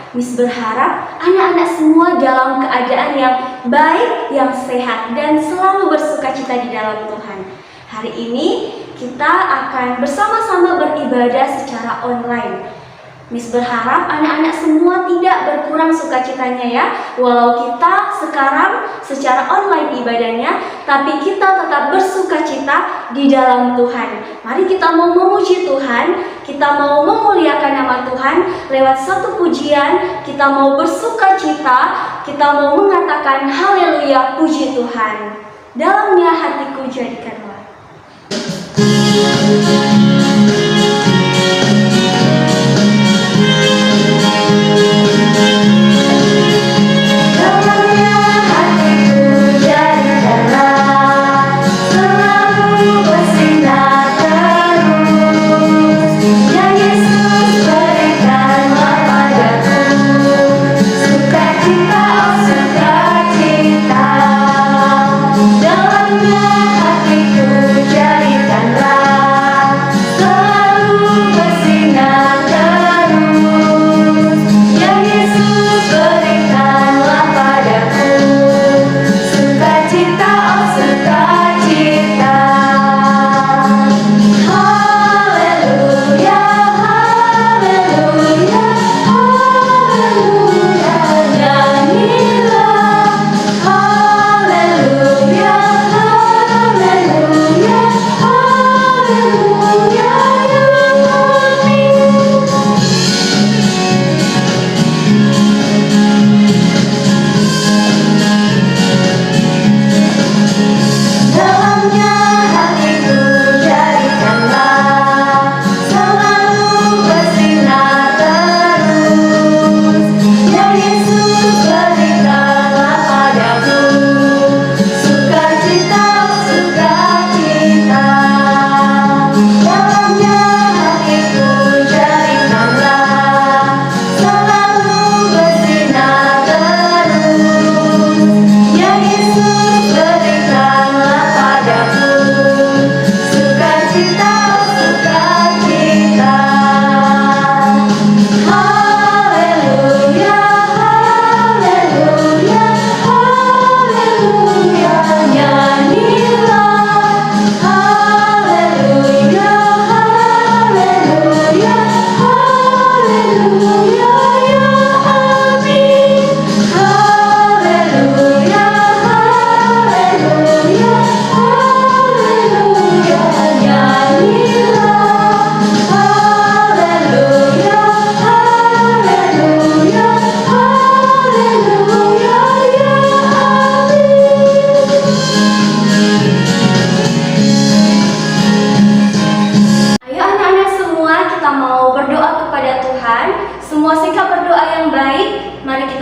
Miss berharap anak-anak semua dalam keadaan yang baik, yang sehat, dan selalu bersukacita di dalam Tuhan. Hari ini kita akan bersama-sama beribadah secara online. Miss berharap anak-anak semua tidak berkurang sukacitanya ya. Walau kita sekarang secara online ibadahnya, tapi kita tetap bersukacita di dalam Tuhan. Mari kita mau memuji Tuhan, kita mau memuliakan nama Tuhan lewat satu pujian. Kita mau bersukacita, kita mau mengatakan haleluya, puji Tuhan. Dalamnya hatiku jadikanlah.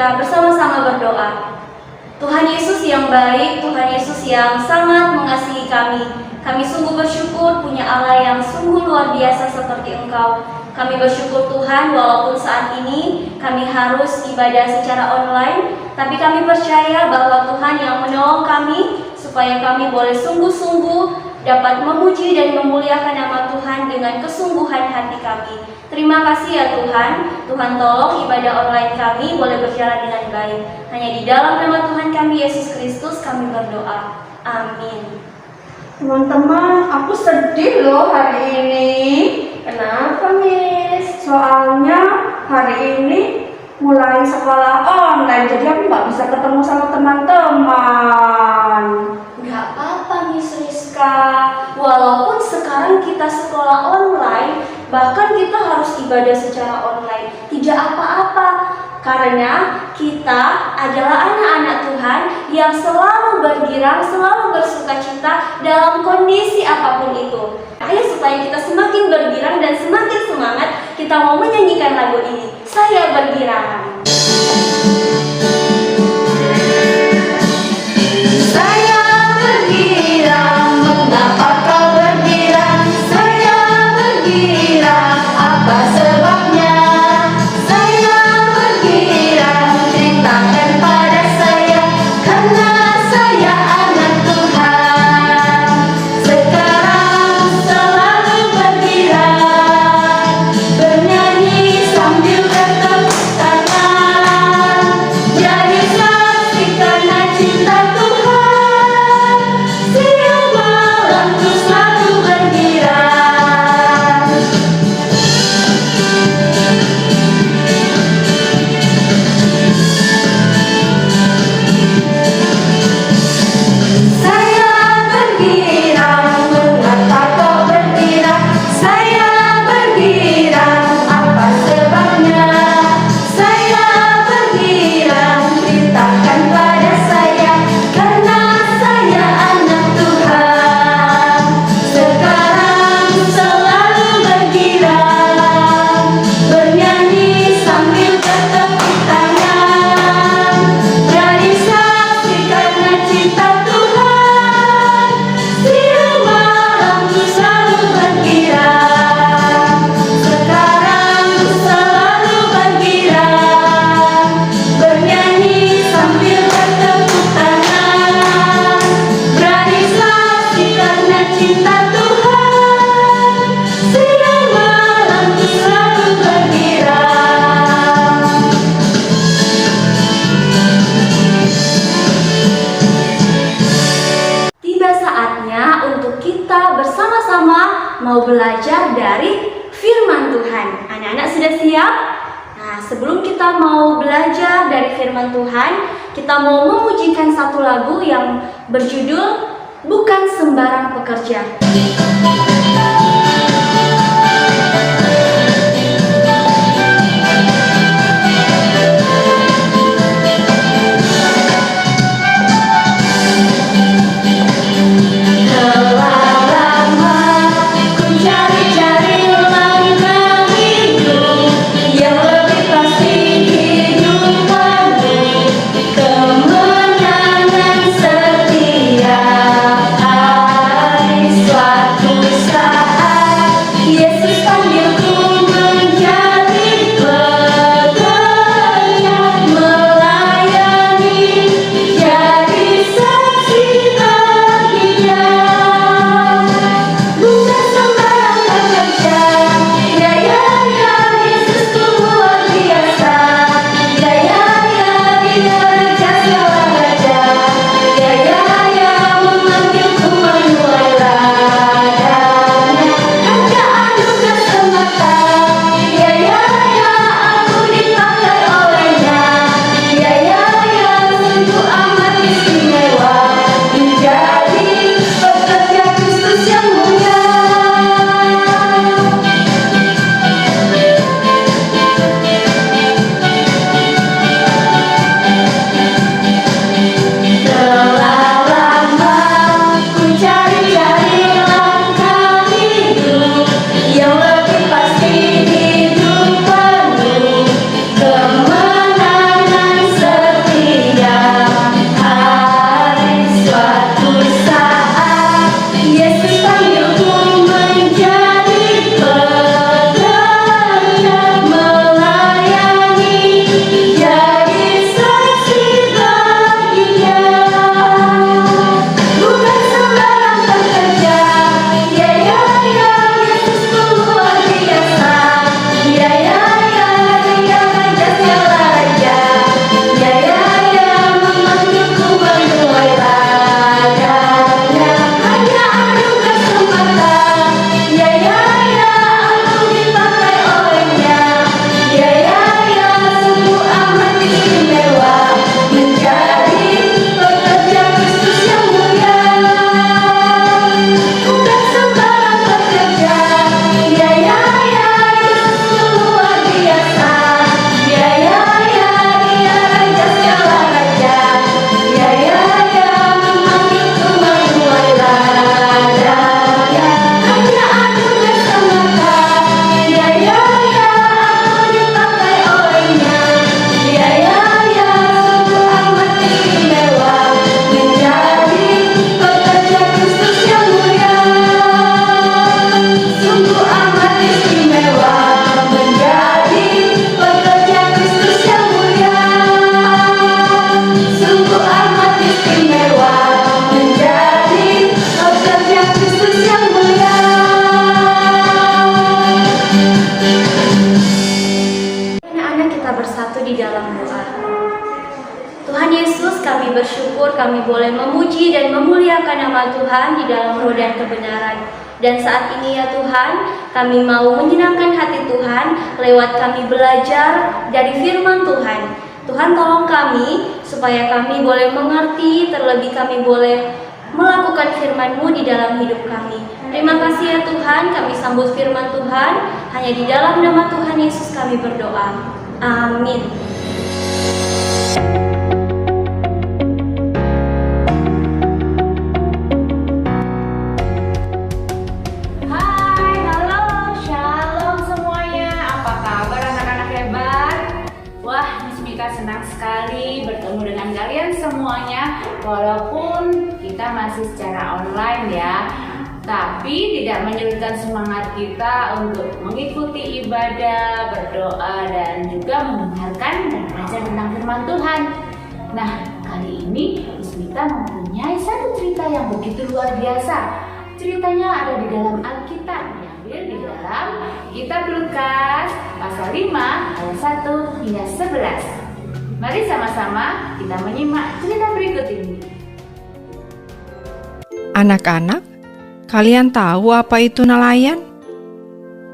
Bersama-sama berdoa. Tuhan Yesus yang baik, Tuhan Yesus yang sangat mengasihi kami. Kami sungguh bersyukur punya Allah yang sungguh luar biasa seperti Engkau. Kami bersyukur Tuhan walaupun saat ini kami harus ibadah secara online, tapi kami percaya bahwa Tuhan yang menolong kami supaya kami boleh sungguh-sungguh dapat memuji dan memuliakan nama Tuhan dengan kesungguhan hati kami. Terima kasih ya Tuhan. Tuhan tolong ibadah online kami boleh berjalan dengan baik. Hanya di dalam nama Tuhan kami Yesus Kristus kami berdoa. Amin. Teman-teman, aku sedih loh hari ini. Kenapa, Miss? Soalnya hari ini mulai sekolah online, jadi aku nggak bisa ketemu sama teman-teman. Nggak apa-apa, Miss Rizka. Walaupun sekarang kita sekolah online, bahkan kita harus ibadah secara online, tidak apa-apa. Karena kita adalah anak-anak Tuhan yang selalu bergirang, selalu bersukacita dalam kondisi apapun itu. Ayo supaya kita semakin bergirang dan semakin semangat, kita mau menyanyikan lagu ini. Saya bergirang. Bernyanyi sambil bertepuk tangan. sama-sama mau belajar dari firman Tuhan. Anak-anak sudah siap? Nah, sebelum kita mau belajar dari firman Tuhan, kita mau memujikan satu lagu yang berjudul Bukan Sembarang Pekerja. Kami boleh memuji dan memuliakan nama Tuhan di dalam roh dan kebenaran. Dan saat ini ya Tuhan, kami mau menyenangkan hati Tuhan lewat kami belajar dari firman Tuhan. Tuhan tolong kami supaya kami boleh mengerti, terlebih kami boleh melakukan firman-Mu di dalam hidup kami. Terima kasih ya Tuhan, kami sambut firman Tuhan. Hanya di dalam nama Tuhan Yesus kami berdoa. Amin. Senang sekali bertemu dengan kalian semuanya, walaupun kita masih secara online ya, tapi tidak menyurutkan semangat kita untuk mengikuti ibadah, berdoa, dan juga mendengarkan dan belajar tentang firman Tuhan. Nah, kali ini Ismita mempunyai satu cerita yang begitu luar biasa. Ceritanya ada di dalam Alkitab, diambil di dalam Kitab Lukas pasal 5 ayat 1 hingga 11. Mari sama-sama kita menyimak cerita berikut ini. Anak-anak, Kalian tahu apa itu nelayan?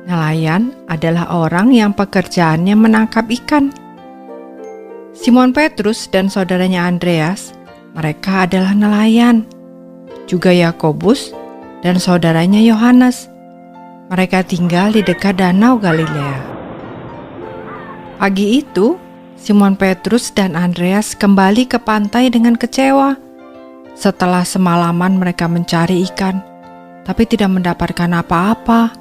Nelayan adalah orang yang pekerjaannya menangkap ikan. Simon Petrus dan saudaranya Andreas, mereka adalah nelayan. Juga Yakobus dan saudaranya Yohanes. Mereka tinggal di dekat Danau Galilea. Pagi itu, Simon Petrus dan Andreas kembali ke pantai dengan kecewa. Setelah semalaman mereka mencari ikan, tapi tidak mendapatkan apa-apa.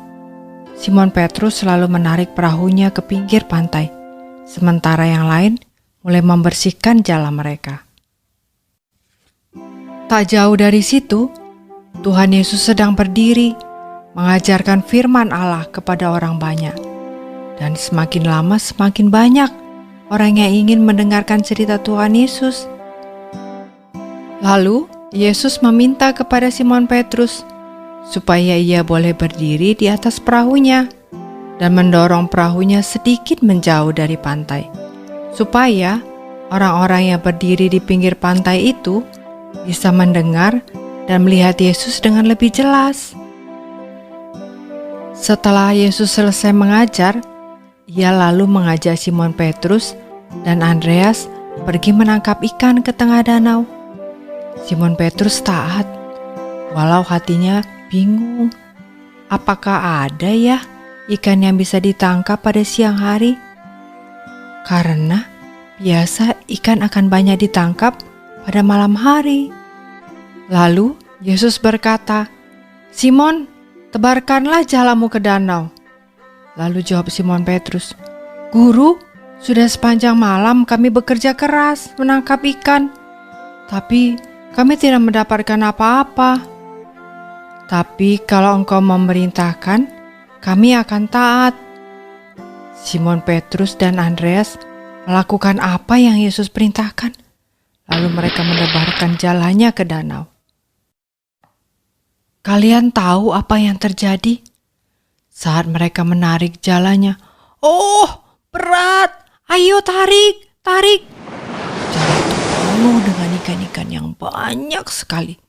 Simon Petrus selalu menarik perahunya ke pinggir pantai, sementara yang lain mulai membersihkan jala mereka. Tak jauh dari situ, Tuhan Yesus sedang berdiri, mengajarkan firman Allah kepada orang banyak. Dan semakin lama semakin banyak orang yang ingin mendengarkan cerita Tuhan Yesus. Lalu, Yesus meminta kepada Simon Petrus supaya ia boleh berdiri di atas perahunya dan mendorong perahunya sedikit menjauh dari pantai, supaya orang-orang yang berdiri di pinggir pantai itu bisa mendengar dan melihat Yesus dengan lebih jelas. Setelah Yesus selesai mengajar, ia lalu mengajak Simon Petrus dan Andreas pergi menangkap ikan ke tengah danau. Simon Petrus taat, walau hatinya bingung. Apakah ada ya ikan yang bisa ditangkap pada siang hari? Karena biasa ikan akan banyak ditangkap pada malam hari. Lalu Yesus berkata, "Simon, tebarkanlah jalamu ke danau." Lalu jawab Simon Petrus, "Guru, sudah sepanjang malam kami bekerja keras menangkap ikan, tapi kami tidak mendapatkan apa-apa. Tapi kalau Engkau memerintahkan, kami akan taat." Simon Petrus dan Andreas melakukan apa yang Yesus perintahkan. Lalu mereka menebarkan jalannya ke danau. Kalian tahu apa yang terjadi? Saat mereka menarik jalannya, "Oh, berat! Ayo tarik, tarik!" Jalan itu penuh dengan ikan-ikan yang banyak sekali.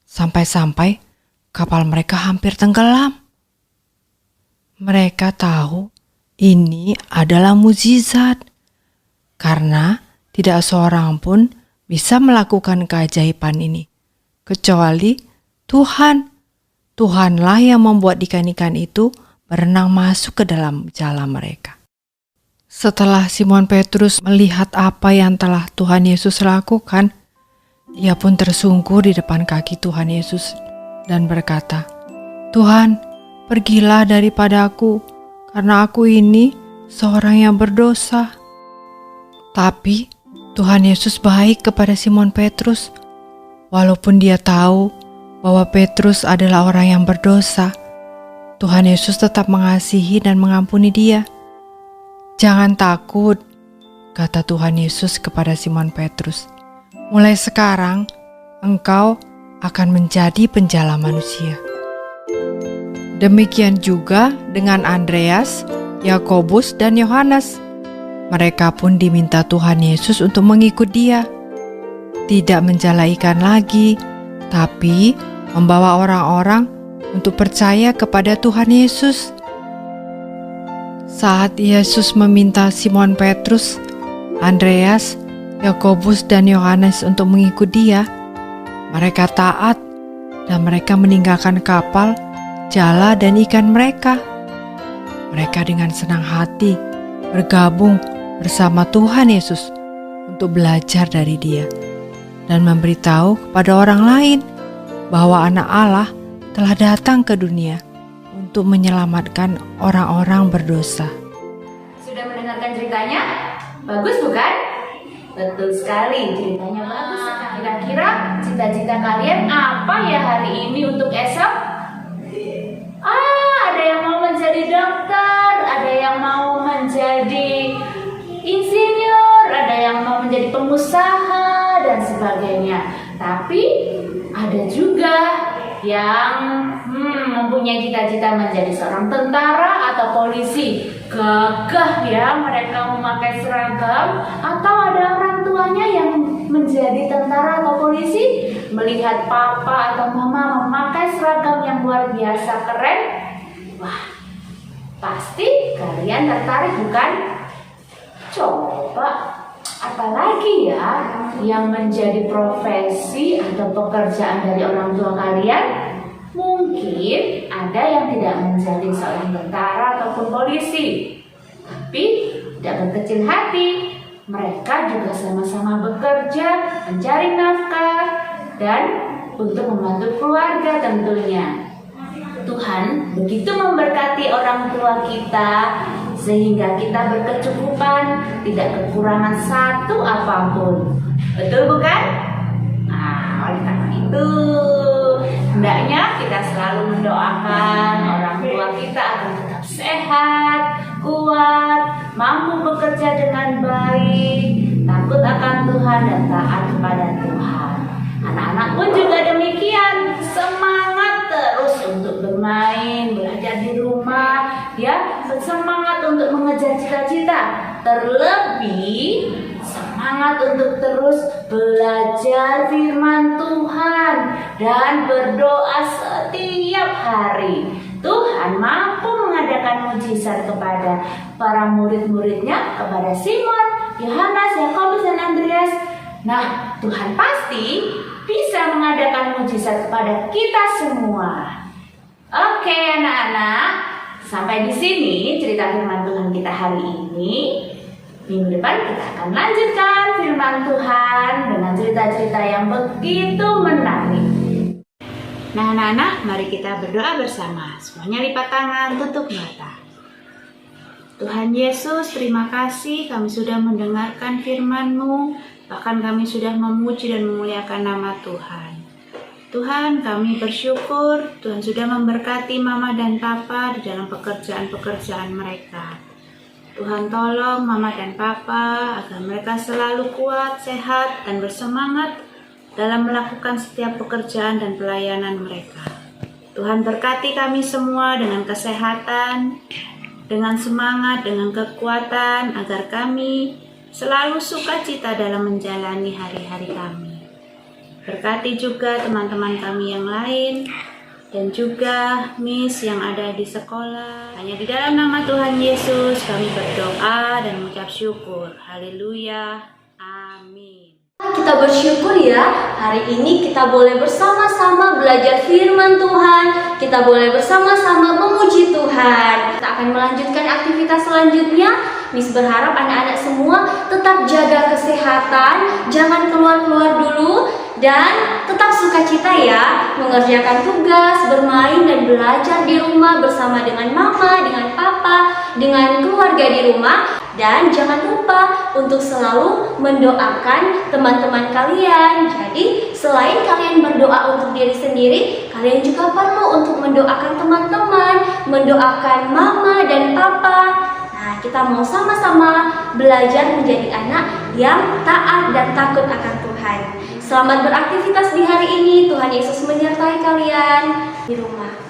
Sampai-sampai kapal mereka hampir tenggelam. Mereka tahu ini adalah mukjizat, karena tidak seorang pun bisa melakukan keajaiban ini, kecuali Tuhan. Tuhanlah yang membuat ikan-ikan itu berenang masuk ke dalam jala mereka. Setelah Simon Petrus melihat apa yang telah Tuhan Yesus lakukan, ia pun tersungkur di depan kaki Tuhan Yesus dan berkata, "Tuhan, pergilah daripadaku, karena aku ini seorang yang berdosa." Tapi Tuhan Yesus baik kepada Simon Petrus. Walaupun dia tahu bahwa Petrus adalah orang yang berdosa, Tuhan Yesus tetap mengasihi dan mengampuni dia. "Jangan takut," kata Tuhan Yesus kepada Simon Petrus. "Mulai sekarang, engkau akan menjadi penjala manusia." Demikian juga dengan Andreas, Yakobus, dan Yohanes. Mereka pun diminta Tuhan Yesus untuk mengikut dia. Tidak menjala ikan lagi, tapi membawa orang-orang untuk percaya kepada Tuhan Yesus. Saat Yesus meminta Simon Petrus, Andreas, Yakobus, dan Yohanes untuk mengikut dia, mereka taat dan mereka meninggalkan kapal, jala, dan ikan mereka. Mereka dengan senang hati bergabung bersama Tuhan Yesus untuk belajar dari Dia dan memberitahu kepada orang lain bahwa Anak Allah telah datang ke dunia untuk menyelamatkan orang-orang berdosa. Sudah mendengarkan ceritanya? Bagus bukan? Betul sekali, ceritanya bagus. Kira-kira cita-cita kalian apa ya hari ini untuk esok? Ada yang mau menjadi dokter, ada yang mau menjadi insinyur, ada yang mau menjadi pengusaha dan sebagainya. Tapi ada juga yang mempunyai cita-cita menjadi seorang tentara atau polisi. Gagah ya mereka memakai seragam. Atau ada orang tuanya yang menjadi tentara atau polisi, melihat papa atau mama memakai seragam yang yang luar biasa keren, wah, pasti kalian tertarik bukan? Coba, apalagi ya yang menjadi profesi atau pekerjaan dari orang tua kalian? Mungkin ada yang tidak menjadi seorang tentara ataupun polisi, tapi tidak berkecil hati. Mereka juga sama-sama bekerja, mencari nafkah, dan untuk membantu keluarga tentunya. Tuhan begitu memberkati orang tua kita sehingga kita berkecukupan, tidak kekurangan satu apapun. Betul bukan? Nah, oleh karena itu hendaknya kita selalu mendoakan orang tua kita agar tetap sehat, kuat, mampu bekerja dengan baik, takut akan Tuhan dan taat kepada Tuhan. Anak-anak pun juga demikian, semangat terus untuk bermain, belajar di rumah, ya, semangat untuk mengejar cita-cita. Terlebih semangat untuk terus belajar firman Tuhan dan berdoa setiap hari. Tuhan mampu mengadakan mujizat kepada para murid-muridnya, kepada Simon, Yohanes, Yakobus, dan Andreas. Nah, Tuhan pasti bisa mengadakan mujizat kepada kita semua. Oke, anak-anak, sampai di sini cerita firman Tuhan kita hari ini. Minggu depan kita akan lanjutkan firman Tuhan dengan cerita-cerita yang begitu menarik. Nah, anak-anak, mari kita berdoa bersama. Semuanya lipat tangan, tutup mata. Tuhan Yesus, terima kasih kami sudah mendengarkan firman-Mu, bahkan kami sudah memuji dan memuliakan nama Tuhan. Tuhan, kami bersyukur Tuhan sudah memberkati Mama dan Papa di dalam pekerjaan-pekerjaan mereka. Tuhan tolong Mama dan Papa agar mereka selalu kuat, sehat, dan bersemangat dalam melakukan setiap pekerjaan dan pelayanan mereka. Tuhan berkati kami semua dengan kesehatan, dengan semangat, dengan kekuatan, agar kami selalu sukacita dalam menjalani hari-hari kami. Berkati juga teman-teman kami yang lain, dan juga Miss yang ada di sekolah. Hanya di dalam nama Tuhan Yesus kami berdoa dan mengucap syukur. Haleluya. Amin. Kita bersyukur ya, hari ini kita boleh bersama-sama belajar firman Tuhan. Kita boleh bersama-sama memuji Tuhan. Kita akan melanjutkan aktivitas selanjutnya. Miss berharap anak-anak semua tetap jaga kesehatan, jangan keluar-keluar dulu, dan tetap sukacita ya, mengerjakan tugas, bermain dan belajar di rumah bersama dengan mama, dengan papa, dengan keluarga di rumah. Dan jangan lupa untuk selalu mendoakan teman-teman kalian. Jadi selain kalian berdoa untuk diri sendiri, kalian juga perlu untuk mendoakan teman-teman, mendoakan mama dan papa. Nah, kita mau sama-sama belajar menjadi anak yang taat dan takut akan Tuhan. Selamat beraktivitas di hari ini. Tuhan Yesus menyertai kalian di rumah.